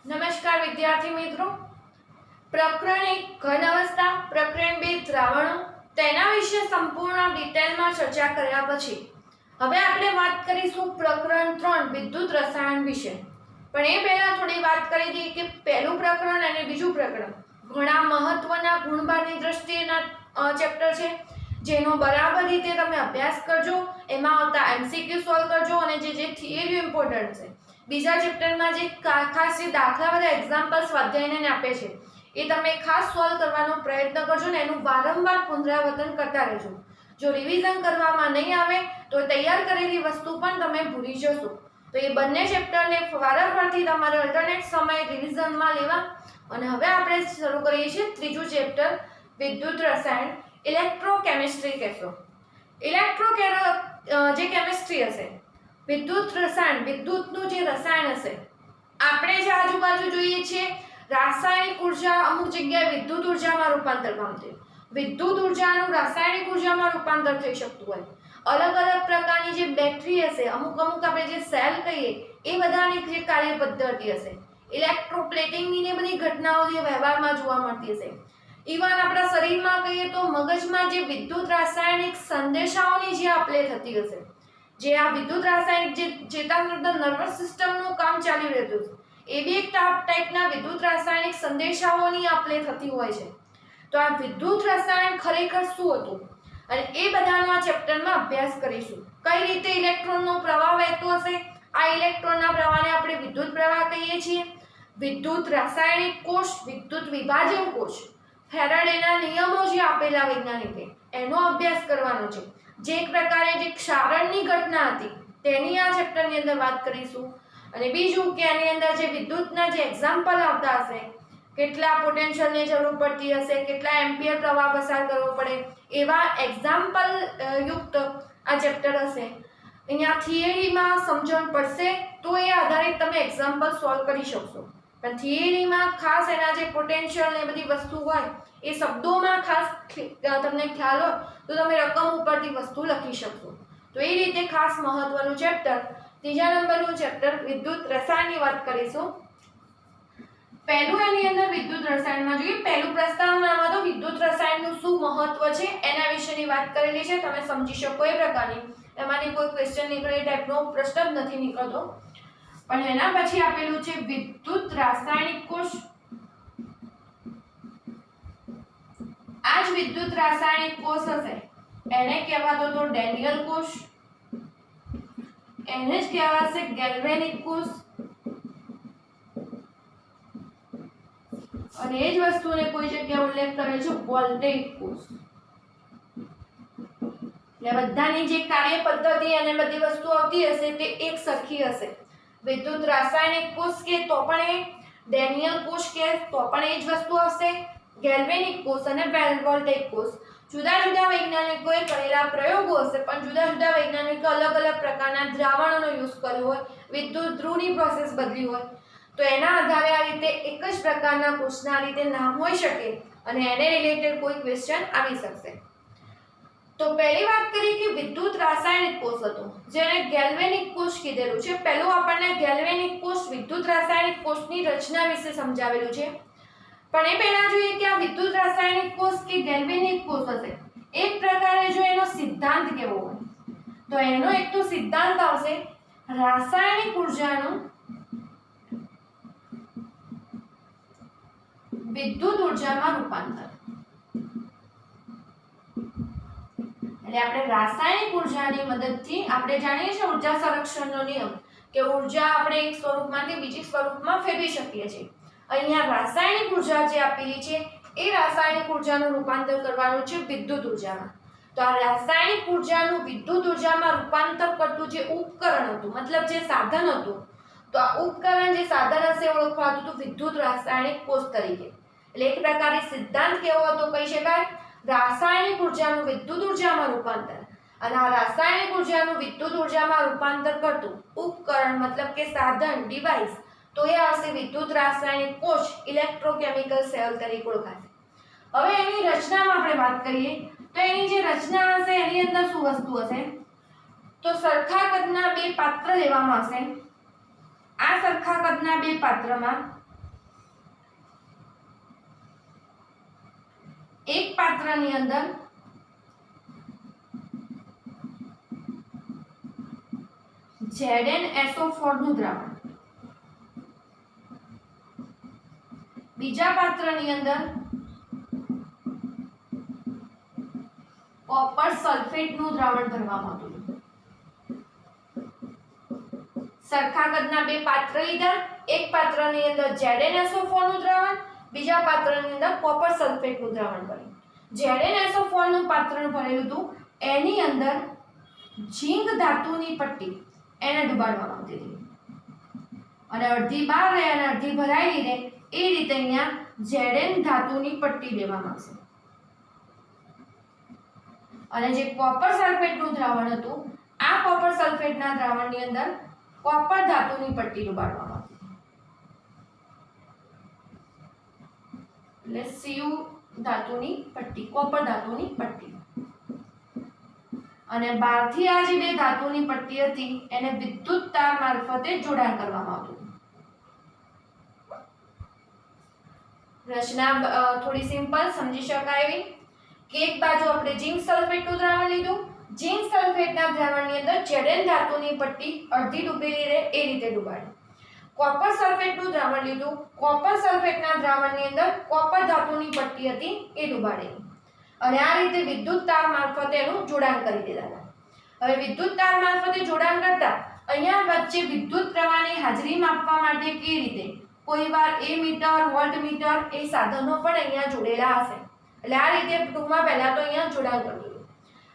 નમસ્કાર વિદ્યાર્થી મિત્રો, પ્રકરણ 1 ઘન અવસ્થા, પ્રકરણ 2 દ્રાવણો, તેના વિશે સંપૂર્ણ ડિટેલમાં ચર્ચા કર્યા પછી હવે આપણે વાત કરીશું પ્રકરણ 3 વિદ્યુત રસાયણ વિશે. પણ એ પહેલા થોડી વાત કરી દઈએ કે પહેલું પ્રકરણ અને બીજું પ્રકરણ ઘણા મહત્વના ગુણભારની દ્રષ્ટિએના ચેપ્ટર છે, જેનો બરાબર રીતે તમે અભ્યાસ કરજો. એમાં આવતા એમસીક્યુ સોલ્વ કરજો અને જે થિયરી ઇમ્પોર્ટન્ટ છે. બીજા ચેપ્ટરમાં જે ખાસ જે દાખલા બધા એક્ઝામ્પલ સ્વાધ્યાયને આપે છે એ તમે ખાસ સોલ્વ કરવાનો પ્રયત્ન કરજો ને એનું વારંવાર પુનરાવર્તન કરતા રહેજો. જો રિવિઝન કરવામાં નહીં આવે તો તૈયાર કરેલી વસ્તુ પણ તમે ભૂલી જશો. તો એ બંને ચેપ્ટરને વારંવારથી તમારે અલ્ટરનેટ સમય રિવિઝનમાં લેવા. અને હવે આપણે શરૂ કરીએ છીએ ત્રીજું ચેપ્ટર વિદ્યુત રસાયણ, ઇલેક્ટ્રોકેમિસ્ટ્રી કહેશો. જે કેમિસ્ટ્રી હશે, વિદ્યુત રસાયણ, વિદ્યુતનું જે રસાયણ હશે, આપણે જે આજુબાજુ જોઈએ છીએ રાસાયણિક ઉર્જા અમુક જગ્યાએ વિદ્યુત ઉર્જામાં રૂપાંતર પામતી, વિદ્યુત ઉર્જાનું રાસાયણિક ઉર્જામાં રૂપાંતર થઈ શકતું હોય. અલગ અલગ પ્રકારની જે બેટરી હશે, અમુક આપણે જે સેલ કહીએ એ બધાની જે કાર્ય પદ્ધતિ હશે, ઇલેક્ટ્રોપ્લેટિંગની ને બધી ઘટનાઓ જે વ્યવહારમાં જોવા મળતી હશે. ઇવન આપણા શરીરમાં કહીએ તો મગજમાં જે વિદ્યુત રાસાયણિક સંદેશાઓની જે આપલે થતી હશે, જે આ વિદ્યુત રાસાયણિક જે ચેતાતંત્ર નર્વસ સિસ્ટમનું કામ ચાલી રહેતું છે, એ બી એક ટાઈપના વિદ્યુત રાસાયણિક સંદેશાઓની આપલે થતી હોય છે. તો આ વિદ્યુત રસાયણ ખરેખર શું હતું અને એ બધાનો આ ચેપ્ટરમાં અભ્યાસ કરીશું. કઈ રીતે ઇલેક્ટ્રોનનો પ્રવાહ વહેતો હશે, આ ઇલેક્ટ્રોનના પ્રવાહને આપણે વિદ્યુત પ્રવાહ કહીએ છીએ. વિદ્યુત રાસાયણિક કોષ, વિદ્યુત વિભાજન કોષ, ફેરાડેના નિયમો જે આપેલા વૈજ્ઞાનિકે એનો અભ્યાસ કરવાનો છે. જે એક પ્રકારે જે ક્ષારણની ઘટના હતી તેની આ ચેપ્ટરની અંદર વાત કરીશું. અને બીજું કે આની અંદર જે વિદ્યુતના જે એક્ઝામ્પલ આવતા હશે, કેટલા પોટેન્શિયલની જરૂર પડતી હશે, કેટલા એમ્પિયર પ્રવાહ પસાર કરવો પડે, એવા એક્ઝામ્પલ યુક્ત આ ચેપ્ટર હશે. અહીંયા થિયરીમાં સમજણ પડશે તો એ આધારિત તમે એક્ઝામ્પલ સોલ્વ કરી શકશો. પણ થિયરીમાં ખાસ એના જે પોટેન્શિયલ ને બધી વસ્તુ હોય એ શબ્દોમાં ખાસ તમને ખ્યાલ હોય તો તમે રકમ ઉપરથી વસ્તુ લખી શકશો. તો એ રીતે ખાસ મહત્વનું ચેપ્ટર, ત્રીજા નંબરનું ચેપ્ટર વિદ્યુત રસાયણની વાત કરીશું. પહેલું એની અંદર વિદ્યુત રસાયણમાં જોઈએ, પહેલું પ્રસ્તાવનામાં તો વિદ્યુત રસાયણનું શું મહત્વ છે એના વિશેની વાત કરેલી છે. તમે સમજી શકો એ પ્રકારની, એમાંથી કોઈ ક્વેશ્ચન નીકળે એ ટાઈપનો પ્રશ્ન જ નથી નીકળતો. પણ એના પછી આપેલું છે વિદ્યુત રાસાયણિક કોષ. આ જ વિદ્યુત રાસાયણિક કોષ હશે એને કહેવાતો તો ડેનિયલ કોષ, એને જ કહેવાશે ગેલ્વેનિક કોષ, અને એ જ વસ્તુને કોઈ જગ્યાએ ઉલ્લેખ કરે છે વોલ્ટેઇક કોષ. એટલે બધાની જે કાર્ય પદ્ધતિ અને બધી વસ્તુ આવતી હશે તે એક સરખી હશે. વિદ્યુત રાસાયણિક કોષ કે તો પણ એ, ડેનિયલ કોષ કે તો પણ એ જ વસ્તુ હશે, ગેલ્વેનિક કોષ અને વોલ્ટેઇક કોષ. જુદા જુદા વૈજ્ઞાનિકોએ કરેલા પ્રયોગો હશે, પણ જુદા જુદા વૈજ્ઞાનિકો અલગ અલગ પ્રકારના દ્રાવણોનો યુઝ કર્યો હોય, વિદ્યુત ધ્રુવની પ્રોસેસ બદલી હોય, તો એના આધારે આ રીતે એક જ પ્રકારના કોષના રીતે નામ હોઈ શકે અને એને રિલેટેડ કોઈ ક્વેશ્ચન આવી શકશે. તો પહેલી વાત કરી કે વિદ્યુત રાસાયણિક કોષ હતો, જેને ગેલ્વેનિક કોષ કીધેલું છે. પહેલું આપણને ગેલ્વેનિક કોષ, વિદ્યુત રાસાયણિક કોષની રચના વિશે સમજાવેલું છે. પણ એ પહેલા જોઈએ કે આ વિદ્યુત રાસાયણિક કોષ કે ગેલ્વેનિક કોષ હશે, એક પ્રકારે જો એનો સિદ્ધાંત કેવો હોય તો એનો એક તો સિદ્ધાંત આવશે રાસાયણિક ઉર્જાનું વિદ્યુત ઉર્જામાં રૂપાંતર. એટલે આપણે રાસાયણિક ઉર્જાની મદદથી આપણે જાણીએ છીએ ઉર્જા સંરક્ષણનો નિયમ કે ઉર્જા આપણે એક સ્વરૂપમાંથી બીજી સ્વરૂપમાં ફેરવી શકીએ છીએ. અહીંયા રાસાયણિક ઉર્જા જે આપેલી છે એ રાસાયણિક ઉર્જાનું રૂપાંતર કરવાનું છે વિદ્યુત ઉર્જામાં. તો આ રાસાયણિક ઉર્જાનું વિદ્યુત ઉર્જામાં રૂપાંતર કરતું જે ઉપકરણ હતું, મતલબ જે સાધન હતું, તો આ ઉપકરણ જે સાધન હશે ઓળખવાતું હતું વિદ્યુત રાસાયણિક કોષ તરીકે. એટલે એક પ્રકારે સિદ્ધાંત કેવો હતો કહી શકાય, રાસાયણિક ઉર્જાનું વિદ્યુત ઉર્જામાં રૂપાંતર. અને આ રાસાયણિક ઉર્જાનું વિદ્યુત ઉર્જામાં રૂપાંતર કરતું ઉપકરણ મતલબ કે સાધન, ડિવાઇસ, તો એ આવશે વિદ્યુત રાસાયણિક કોષ, ઇલેક્ટ્રોકેમિકલ સેલ તરીકે ઓળખાશે. હવે એની રચનામાં આપણે વાત કરીએ તો એની જે રચના હશે એની અંદર શું વસ્તુ હશે, તો સરખા કદના બે પાત્ર લેવામાં આવશે. આ સરખા કદના બે પાત્રમાં એક પાત્રની અંદર ZnSO4 નું દ્રાવણ, બીજા પાત્રની અંદર કોપર સલ્ફેટ નું દ્રાવણ ભરવામાં આવ્યું. સરખા કદના બે પાત્ર લીધા, એક પાત્રની અંદર ZnSO4 નું દ્રાવણ, બીજા પાત્રની અંદર કોપર સલ્ફેટ નું દ્રાવણ ભર્યું. ZnSO4 નું પાત્ર ભરેલું હતું એની અંદર ઝીંક ધાતુની પટ્ટી એને ડુબાડવામાં આવતી હતી અને અડધી બહાર રહે અને અડધી ભરાયેલી રહે એ રીતે અહીંયા Zn ધાતુની પટ્ટી દેવામાં આવશે. અને જે કોપર સલ્ફેટનું દ્રાવણ હતું આ કોપર સલ્ફેટના દ્રાવણની અંદર કોપર ધાતુની પટ્ટી ડુબાડવામાં આવતી એટલે Cu ધાતુની પટ્ટી, કોપર ધાતુની પટ્ટી. અને બહારથી આ જે બે ધાતુની પટ્ટી હતી એને વિદ્યુત તાર મારફતે જોડાણ કરવામાં આવતું. રચના થોડી સિમ્પલ સમજી શકાય એવી કે એક બાજુ આપણે ઝીંક સલ્ફેટનું દ્રાવણ લીધું, ઝીંક સલ્ફેટના દ્રાવણની અંદર Zn ધાતુની પટ્ટી અડધી ડૂબેલી રહે એ રીતે ડુબાડી. કોપર સલ્ફેટનું દ્રાવણ લીધું, કોપર સલ્ફેટના દ્રાવણની અંદર કોપર ધાતુની પટ્ટી હતી એ ડુબાડેલી અને આ રીતે વિદ્યુત તાર મારફતે એનું જોડાણ કરી દીધા. હવે વિદ્યુત તાર મારફતે જોડાણ કરતા અહીંયા વચ્ચે વિદ્યુત પ્રવાહની હાજરી માપવા માટે કેવી રીતે કોઈવાર એમીટર, વોલ્ટમીટર એ સાધનો પણ અહીંયા જોડેલા હશે. એટલે આ રીતે ટૂંકમાં પહેલા તો અહીંયા જોડાણ કરવું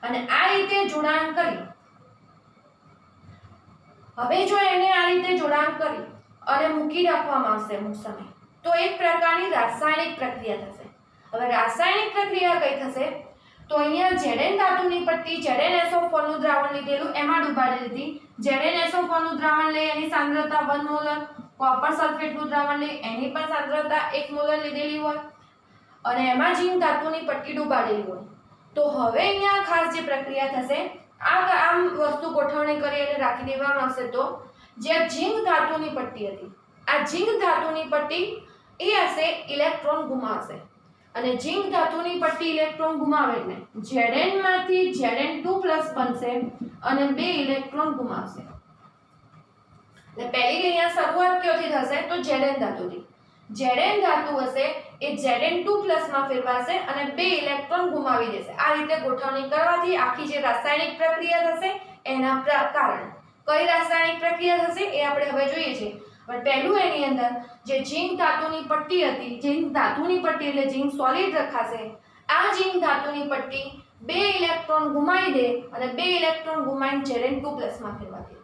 અને આ રીતે જોડાણ કરી હવે જો એને આ રીતે જોડાણ કરી અને મૂકી રાખવામાં આવશે અમુક સમય તો એક પ્રકારની રાસાયણિક પ્રક્રિયા થશે. હવે રાસાયણિક પ્રક્રિયા કઈ થશે તો અહીંયા Zn ધાતુની પટ્ટી ZnSO4 નું દ્રાવણ લીધેલું એમાં ડુબાડી દીધી. ZnSO4 નું દ્રાવણ લઈ એની સાંદ્રતા 1 મોલર, કોપર સલ્ફેટનું દ્રાવણ લઈ એની પણ સાંદ્રતા 1 મોલર લીધેલી હોય અને એમાં ઝીંક ધાતુની પટ્ટી ડુબાડેલી હોય. તો હવે અહીંયા ખાસ જે પ્રક્રિયા થશે આમ વસ્તુ ગોઠવણી કરી અને રાખી દેવામાં આવશે તો જે ઝીંક ધાતુની પટ્ટી હતી આ ઝીંક ધાતુની પટ્ટી એ હશે ઇલેક્ટ્રોન ગુમાવશે અને ઝીંક ધાતુની પટ્ટી ઇલેક્ટ્રોન ગુમાવે એટલે Zn માંથી Zn2+ બનશે અને બે ઇલેક્ટ્રોન ગુમાવશે. એટલે પહેલી અહીંયા શરૂઆત ક્યાંથી થશે તો Zn ધાતુથી. Zn ધાતુ હશે એ Zn2+ માં ફેરવાશે અને બે ઇલેક્ટ્રોન ગુમાવી દેશે. આ રીતે ગોઠવણી કરવાથી આખી જે રાસાયણિક પ્રક્રિયા થશે એના કારણે કઈ રાસાયણિક પ્રક્રિયા થશે એ આપણે હવે જોઈએ છીએ. પણ પહેલું એની અંદર જે ઝીંક ધાતુની પટ્ટી હતી, ઝીંક ધાતુની પટ્ટી એટલે ઝીંક સોલિડ રખાશે. આ ઝીંક ધાતુની પટ્ટી બે ઇલેક્ટ્રોન ગુમાવી દે અને બે ઇલેક્ટ્રોન ગુમાવીને Zn2+ માં ફેરવા દે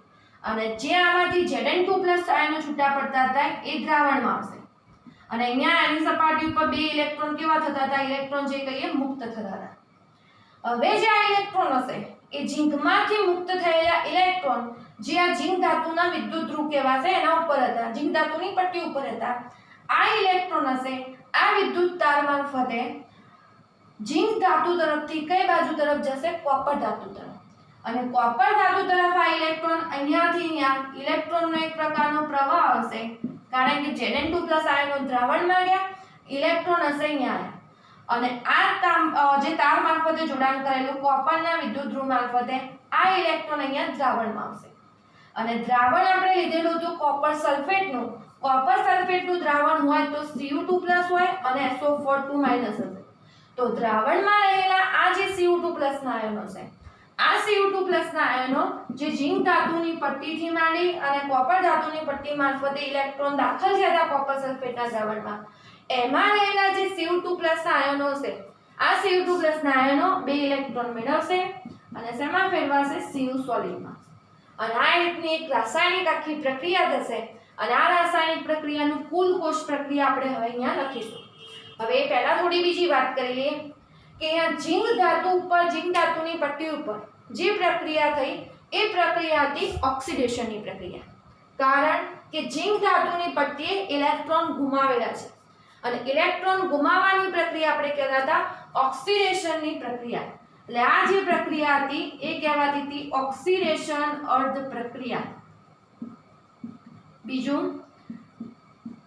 અને જે આમાંથી Zn2+ આયનો છૂટા પડતા હતા એ દ્રાવણમાં આવશે અને અહીંયા આની સપાટી ઉપર બે ઇલેક્ટ્રોન કેવા થતા હતા ઇલેક્ટ્રોન જે કહીએ મુક્ત થતા હતા. હવે જે આ ઇલેક્ટ્રોન હશે એ ઝીંકમાંથી મુક્ત થયેલા ઇલેક્ટ્રોન જે આ ઝીંક ધાતુના વિદ્યુત ધ્રુવ કહેવાશે એના ઉપર હતા, ઝીંક ધાતુની પટ્ટી ઉપર હતા. આ ઇલેક્ટ્રોન હશે આ વિદ્યુત તાર મારફતે ઝીંક ધાતુ તરફથી કઈ બાજુ તરફ જશે કોપર ધાતુ તરફ અને કોપર ધાતુ તરફ આ ઇલેક્ટ્રોન અહીંયાથી અહીંયા ઇલેક્ટ્રોનનો એક પ્રકારનો પ્રવાહ હશે કારણ કે Zn2+ આયનો દ્રાવણમાં ગયા, ઇલેક્ટ્રોન હશે અહીંયા અને આ જે તાર મારફતે જોડાણ કરેલું કોપરના વિદ્યુત ધ્રુવ મારફતે આ ઇલેક્ટ્રોન અહીંયા દ્રાવણમાં આવશે અને દ્રાવણ આપણે લીધેલું હતું કોપર સલ્ફેટનું. કોપર સલ્ફેટનું દ્રાવણ હોય તો Cu2+ હોય અને SO4 2- હશે. તો દ્રાવણમાં રહેલા આ જે Cu2+ ના આયનો છે આ Cu2+ ના આયનો જે ઝીંક ધાતુની પટ્ટીથી માંડી અને કોપર ધાતુની પટ્ટી મારફતે ઇલેક્ટ્રોન દાખલ થયા કોપર સલ્ફેટના દ્રાવણમાં એમાં રહેલા જે Cu2+ ના આયનો છે આ Cu2+ ના આયનો બે ઇલેક્ટ્રોન મેળવશે અને શેમાં ફેરવાશે Cu સોલિડમાં અને આ રીતની એક રાસાયણિક આખી પ્રક્રિયા થશે અને આ રાસાયણિક પ્રક્રિયાનું કુલ કોષ પ્રક્રિયા આપણે હવે અહીંયા લખીશું. હવે પહેલા થોડી બીજી વાત કરી લઈએ કે અહીંયા ઝીંક ધાતુ ઉપર ઝીંક ધાતુની પટ્ટી ઉપર જે પ્રક્રિયા થઈ એ પ્રક્રિયા હતી ઓક્સિડેશનની પ્રક્રિયા. કારણ કે ઝીંક ધાતુની પટ્ટીએ ઇલેક્ટ્રોન ગુમાવેલા છે અને ઇલેક્ટ્રોન ગુમાવવાની પ્રક્રિયા આપણે કહેતા હતા ઓક્સિડેશનની પ્રક્રિયા. એટલે આ જે પ્રક્રિયા હતી એ કહેવાતી હતી ઓક્સિડેશન અર્ધ પ્રક્રિયા. બીજું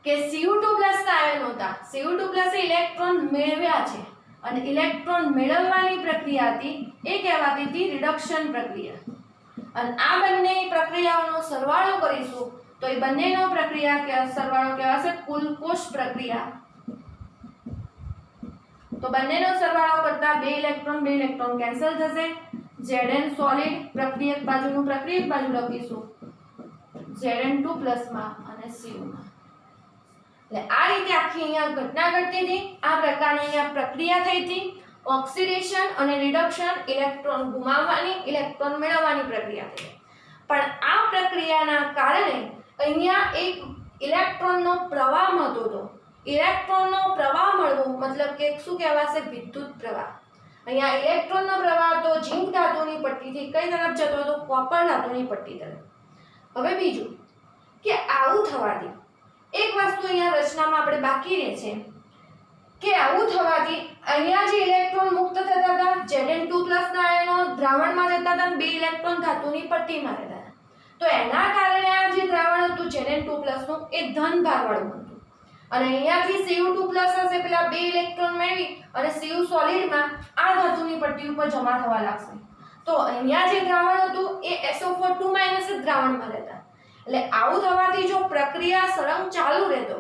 કે Cu2+ ના આયનો હતા Cu2+ ઇલેક્ટ્રોન મેળવ્યા છે અને ઇલેક્ટ્રોન મેળવવાની પ્રક્રિયા હતી એ કહેવાતી હતી રિડક્શન પ્રક્રિયા. અને આ બંને પ્રક્રિયાઓનો સરવાળો કરીશું તો એ બંનેનો સરવાળો કહેવાશે કુલ-કોષ પ્રક્રિયા. તો બંનેનો સરવાળો કરતા બે ઇલેક્ટ્રોન કેન્સલ થશે. Zn સોલિડ પ્રક્રિયક બાજુનું પ્રક્રિયક બાજુ લખીશું Zn2+ માં અને Cu માં. એટલે આ રીતે આખી અહીંયા ઘટના ઘટતી હતી. આ પ્રકારની અહીંયા પ્રક્રિયા થઈ હતી. ઓક્સિડેશન અને રિડક્શન, ઇલેક્ટ્રોન ગુમાવવાની ઇલેક્ટ્રોન મેળવવાની પ્રક્રિયા થઈ. પણ આ પ્રક્રિયાના કારણે અહીંયા એક ઇલેક્ટ્રોનનો પ્રવાહ મળતો હતો. ઇલેક્ટ્રોનનો પ્રવાહ મળવો મતલબ કે શું કહેવાશે? વિદ્યુત પ્રવાહ. અહીંયા ઇલેક્ટ્રોનનો પ્રવાહ તો ઝીંક ધાતુની પટ્ટીથી કઈ તરફ જતો હતો? કોપર ધાતુની પટ્ટી તરફ. હવે બીજું કે આવું થવાથી એક વસ્તુ અહીંયા રચનામાં આપણે બાકી રહે છે કે આવું થવાથી અહીંયા જે ઇલેક્ટ્રોન મુક્ત થતા હતા Zn2+ ના આયનો દ્રાવણમાં જતા હતા અને બે ઇલેક્ટ્રોન ધાતુની પટ્ટીમાં રહેતા હતા. તો એના કારણે આ જે દ્રાવણ હતું Zn2+ નું એ ધન ભારવાળું હતું. અને અહીંયાથી Cu2+ હશે, પેલા બે ઇલેક્ટ્રોન મેળવી અને Cu સોલિડમાં આ ધાતુની પટ્ટી ઉપર જમા થવા લાગશે. તો અહીંયા જે દ્રાવણ હતું એ SO4 2- જ દ્રાવણમાં રહેતા. એટલે આવું થવાથી જો પ્રક્રિયા સળંગ ચાલુ રહેતો,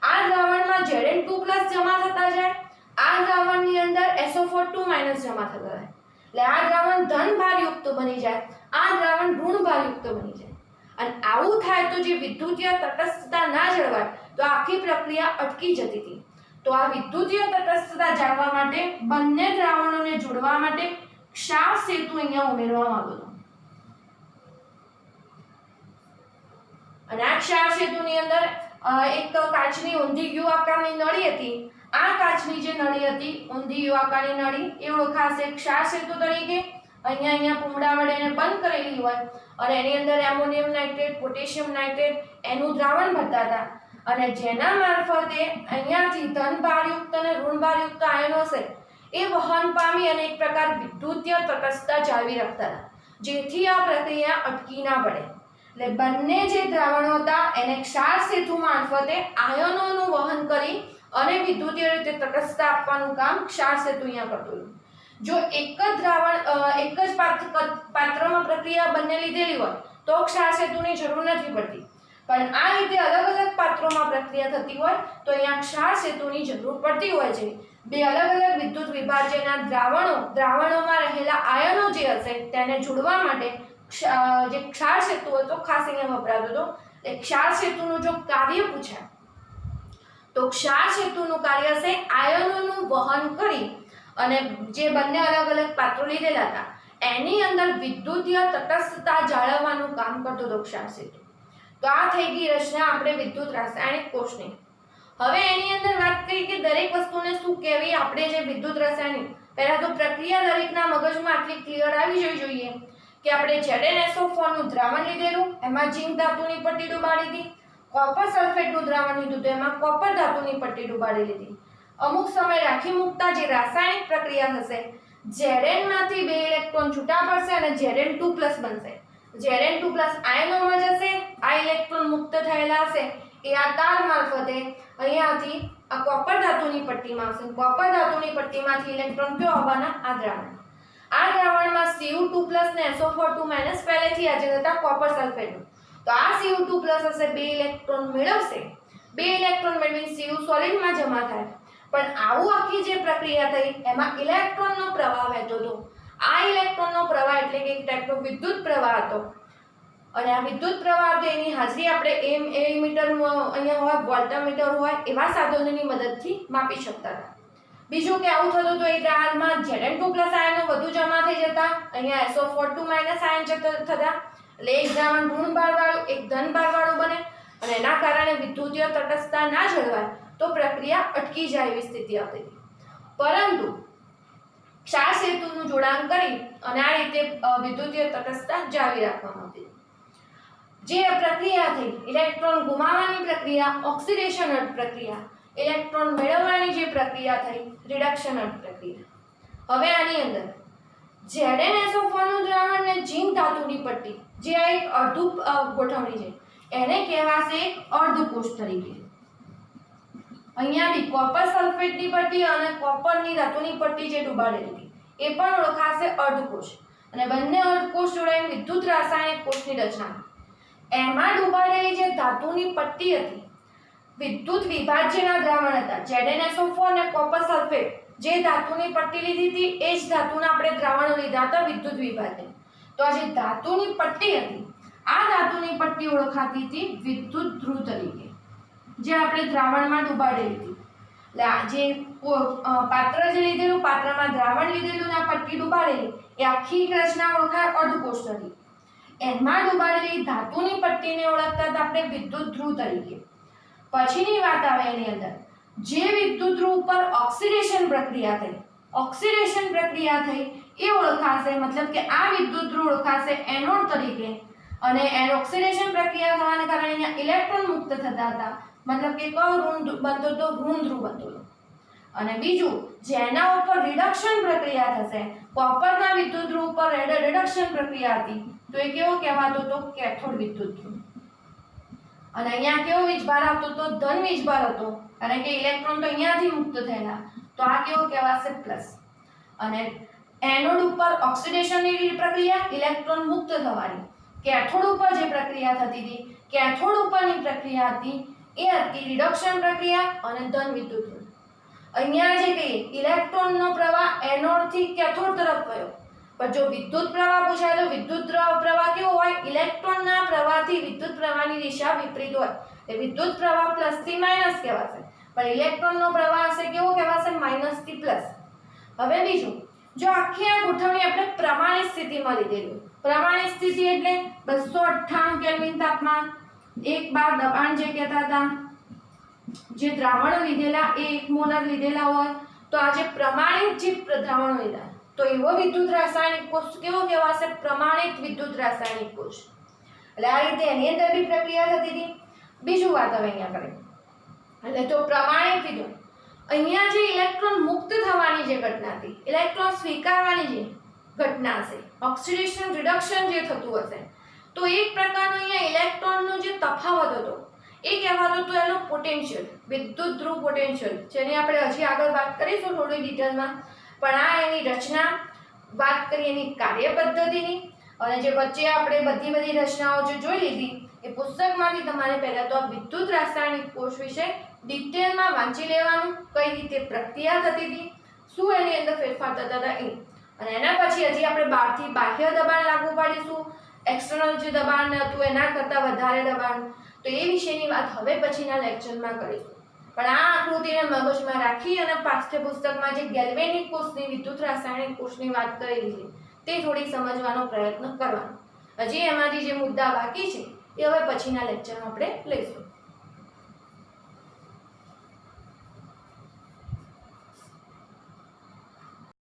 આ દ્રાવણમાં Zn2+ જમા થતા જાય, આ દ્રાવણની અંદર SO4 2- જમા થતા જાય. એટલે આ દ્રાવણ ધન ભારયુક્ત બની જાય, આ દ્રાવણ ઋણ ભારયુક્ત બની જાય. અને આવું થાય તો જે વિદ્યુતીય તટસ્થતા ના જળવાય તો આખી પ્રક્રિયા અટકી જતી હતી. તો આ વિદ્યુતીય તટસ્થતા જાળવવા માટે બંને દ્રાવણોને જોડવા માટે ક્ષાર સેતુ અહીંયા ઉમેરવામાં આવ્યો હતો. અને આ ક્ષાર સેતુની અંદર એક કાચની ઊંધી યુ આકારની નળી હતી. આ કાચની જે નળી હતી ઊંધી યુ આકારની નળી એ ઓળખાશે ક્ષાર સેતુ તરીકે. અહીંયા પૂમડા વડે એને બંધ કરેલી હોય અને એની અંદર એમોનિયમ નાઇટ્રેટ, પોટેશિયમ નાઇટ્રેટ એનું દ્રાવણ ભરતા હતા. અને જેના મારફતે અહીંયાથી ધન ભારયુક્ત અને ઋણ ભારયુક્ત આયનો છે એ વહન પામી અને એક પ્રકાર વિદ્યુતીય તટસ્થતા જાળવી રાખતા હતા, જેથી આ પ્રક્રિયા અટકી ના પડે. એટલે બંને જે દ્રાવણો હતા એને ક્ષાર સેતુ મારફતે આયનોનું વહન કરી અને વિદ્યુતીય રીતે તટસ્થતા આપવાનું કામ ક્ષાર સેતુ અહીંયા કરતું હતું. જો એક જ દ્રાવણ એક જ પાત્રમાં પ્રક્રિયા બંને લીધેલી હોય તો ક્ષાર સેતુની જરૂર નથી પડતી. પણ આ રીતે અલગ અલગ પાત્રોમાં પ્રક્રિયા થતી હોય તો અહીંયા ક્ષાર સેતુની જરૂર પડતી હોય છે. બે અલગ અલગ વિદ્યુત વિભાજ્યના દ્રાવણોમાં રહેલા આયનો જે હશે તેને જોડવા માટે જે ક્ષાર સેતુ હતો ખાસ અહીંયા વપરાતો હતો. એ ક્ષાર સેતુનું જો કાર્ય પૂછાય તો ક્ષાર સેતુનું કાર્ય છે આયનોનું વહન કરી અને જે બંને અલગ અલગ પાત્રો લીધેલા હતા એની અંદર વિદ્યુતીય તટસ્થતા જાળવવાનું કામ કરતો હતો ક્ષાર સેતુ. તો આ થઈ ગઈ રચના આપણે વિદ્યુત રાસાયણિક કોષની. હવે એની અંદર વાત કરી કે દરેક વસ્તુને શું કહેવી આપણે જે વિદ્યુત રાસાયણિક, પહેલા તો પ્રક્રિયા દરેકના મગજમાં આટલી ક્લિયર આવી જવી જોઈએ કે આપણે ZnSO4 નું દ્રાવણ લીધેલું, એમાં ઝીંક ધાતુની પટ્ટી ડુબાડી હતી. કોપર સલ્ફેટનું દ્રાવણ લીધું તો એમાં કોપર ધાતુની પટ્ટી ડુબાડી લીધી. અમુક સમય રાખી મૂકતા જે રાસાયણિક પ્રક્રિયા થશે Zn માંથી બે ઇલેક્ટ્રોન છૂટા પડશે અને Zn2+ બનશે. Zn2+ આયનોમાં જશે, આ ઇલેક્ટ્રોન મુક્ત થયેલા હશે એ આ તાર મારફતે અહીંયાથી આ કોપર ધાતુની પટ્ટીમાં આવશે. કોપર ધાતુની પટ્ટીમાંથી ઇલેક્ટ્રોન કયો આવવાના? આ દ્રાવણ. આ દ્રાવણમાં Cu2+ ને SO4 2- પહેલેથી હાજર હતા કોપર સલ્ફેટનું. તો આ Cu2+ હશે, બે ઇલેક્ટ્રોન મેળવશે, બે ઇલેક્ટ્રોન મેળવીને Cu સોલિડમાં જમા થાય. પણ આવું આખી જે પ્રક્રિયા થઈ એમાં ઇલેક્ટ્રોનનો પ્રવાહ વહેતો હતો. આ ઇલેક્ટ્રોનનો પ્રવાહ એટલે કે એક ટાઈપનો વિદ્યુત પ્રવાહ હતો. અને આ વિદ્યુત પ્રવાહ હતો એની હાજરી આપણે એમીટર અહીંયા હોય, વોલ્ટમીટર હોય એવા સાધનોની મદદથી માપી શકતા હતા. બીજું કે આવું થતું તો એ દ્રાવણમાં Zn2+ આયનો વધુ જમા થઈ જતા, અહીંયા SO4 2- આયન થતા. એટલે એક દ્રાવણ ઋણ ભારવાળું એક ધન ભારવાળું બને અને એના કારણે વિદ્યુતીય તટસ્થતા ના જળવાય તો પ્રક્રિયા અટકી જાય એવી સ્થિતિ આવતી હતી. પરંતુ ક્ષાર સેતુનું જોડાણ કરી અને આ રીતે વિદ્યુતીય તટસ્થતા જાળવી રાખવામાં આવતી. જે પ્રક્રિયા થઈ ઇલેક્ટ્રોન ગુમાવવાની પ્રક્રિયા ઓક્સિડેશન પ્રક્રિયા, ઇલેક્ટ્રોન મેળવવાની જે પ્રક્રિયા થઈ રિડક્શન પ્રક્રિયા. હવે આની અંદર ZnSO4 નું દ્રાવણ ને ઝીંક ધાતુની પટ્ટી જે આ એક અર્ધુ ગોઠવણી છે એને કહેવાશે અર્ધકોષ તરીકે. અહીંયા બી કોપર સલ્ફેટની પટ્ટી અને કોપરની ધાતુની પટ્ટી જે ડૂબાડેલી હતી એ પણ ઓળખાશે અર્ધકોષ. અને બંને અર્ધકોષ જોડાઈને વિદ્યુત રાસાયણિક કોષની રચના. એમાં ડૂબાડેલી જે ધાતુની પટ્ટી હતી વિદ્યુત વિભાજ્યના દ્રાવણ હતા ZnSO4 અને કોપર સલ્ફેટ જે ધાતુની પટ્ટી લીધી હતી એ જ ધાતુના આપણે દ્રાવણો લીધા હતા વિદ્યુત વિભાજન. તો આ જે ધાતુની પટ્ટી હતી આ ધાતુની પટ્ટી ઓળખાતી હતી વિદ્યુત ધ્રુવ તરીકે જે આપણે દ્રાવણમાં ડૂબાડેલી હતી. એટલે આ જે પાત્ર જે લીધેલું પાત્રમાં દ્રાવણ લીધેલું ને આ પટ્ટી ડૂબાડેલી એ આખી રચના ઓળખાય અર્ધકોષ તરીકે. એમાં ડૂબાડેલી ધાતુની પટ્ટીને ઓળખતા હતા આપણે વિદ્યુત ધ્રુવ તરીકે. પછીની વાત આવે એની અંદર જે વિદ્યુત ધ્રુવ પર ઓક્સિડેશન પ્રક્રિયા થઈ એ ઓળખાશે, મતલબ કે આ વિદ્યુત ધ્રુવ ઓળખાશે એનોડ તરીકે. અને ઓક્સિડેશન પ્રક્રિયા થવાને કારણે અહીંયા ઇલેક્ટ્રોન મુક્ત થતા હતા, મતલબ કે કયો ઋણ બનતો તો ઋણ ધ્રુવ બનતો. અને બીજું જેના ઉપર રિડક્શન પ્રક્રિયા થશે, કોપરના વિદ્યુત ધ્રુવ પર રિડક્શન પ્રક્રિયા હતી તો એ કેવો કહેવાતો તો કેથોડ વિદ્યુત ધ્રુવ. અને અહીંયા કેવો વીજભાર આવતો તો ધન વીજભાર હતો કારણ કે ઇલેક્ટ્રોન તો અહીંયાથી મુક્ત થયેલા, તો આ કેવો કહેવાશે પ્લસ. અને એનોડ ઉપર ઓક્સિડેશનની પ્રક્રિયા ઇલેક્ટ્રોન મુક્ત થવાની, કેથોડ ઉપર જે પ્રક્રિયા થતી હતી કેથોડ ઉપરની પ્રક્રિયા હતી એ હતી રિડક્શન પ્રક્રિયા અને ધન વિદ્યુત ધ્રુવ. અહીંયા જે કહીએ ઇલેક્ટ્રોનનો પ્રવાહ એનોડથી કેથોડ તરફ ગયો, પણ જો વિદ્યુત પ્રવાહ પૂછાય તો વિદ્યુત પ્રવાહ કેવો હોય, ઇલેક્ટ્રોનના પ્રવાહથી વિદ્યુત પ્રવાહની દિશા વિપરીત હોય. એટલે વિદ્યુત પ્રવાહ પ્લસ થી માઇનસ કહેવાશે, પણ ઇલેક્ટ્રોનનો પ્રવાહ હશે કેવો કહેવાશે માઇનસ થી પ્લસ. હવે બીજું, જો આખી આ ગોઠવણી આપણે પ્રમાણિત સ્થિતિમાં લીધેલી. પ્રમાણિત સ્થિતિ એટલે 298 કેલ્વિન તાપમાન, 1 બાર દબાણ જે કહેતા હતા, જે દ્રાવણો લીધેલા એ 1 મોલર લીધેલા હોય તો આ જે પ્રમાણિત જે દ્રાવણો લીધા તો એવો વિદ્યુત રાસાયણિક કોષ કેવો કહેવાશે પ્રમાણિત વિદ્યુત રાસાયણિક કોષ. એટલે આ રીતે એની અંદર બી પ્રક્રિયા થતી હતી. બીજું વાત હવે અહીંયા કરે એટલે તો પ્રમાણિત વિદ્યુત અહીંયા જે ઇલેક્ટ્રોન મુક્ત થવાની જે ઘટના હતી, ઇલેક્ટ્રોન સ્વીકારવાની જે ઘટના હશે, ઓક્સિડેશન રિડક્શન જે થતું હશે, તો એક પ્રકારનો અહીંયા ઇલેક્ટ્રોનનો જે તફાવત હતો એ કહેવાતો તો એનો પોટેન્શિયલ, વિદ્યુત ધ્રુવ પોટેન્શિયલ, જેની આપણે હજી આગળ વાત કરીશું થોડી ડિટેલમાં. પણ આ એની રચના વાત કરી એની કાર્ય પદ્ધતિની, અને જે વચ્ચે આપણે બધી રચનાઓ જે જોઈ લીધી એ પુસ્તકમાંથી તમારે પહેલા તો આ વિદ્યુત રાસાયણિક કોષ વિશે ડિટેલમાં વાંચી લેવાનું, કઈ રીતે પ્રક્રિયા થતી હતી, શું એની અંદર ફેરફાર થતા હતા એ. અને એના પછી હજી આપણે બહારથી બાહ્ય દબાણ લાગુ પાડીશું, એક્સટર્નલ જે દબાણ હતું એના કરતાં વધારે દબાણ, તો એ વિશેની વાત હવે પછીના લેક્ચરમાં કરીશું. પણ આ આકૃતિને મગજમાં રાખી અને પાઠ્યપુસ્તકમાં જે ગેલ્વેનિક કોષની વિદ્યુત રાસાયણિક કોષની વાત કરેલી છે તે થોડી સમજવાનો પ્રયત્ન કરવાનો. હજી એમાંથી જે મુદ્દા બાકી છે એ હવે પછીના લેક્ચરમાં આપણે લઈશું.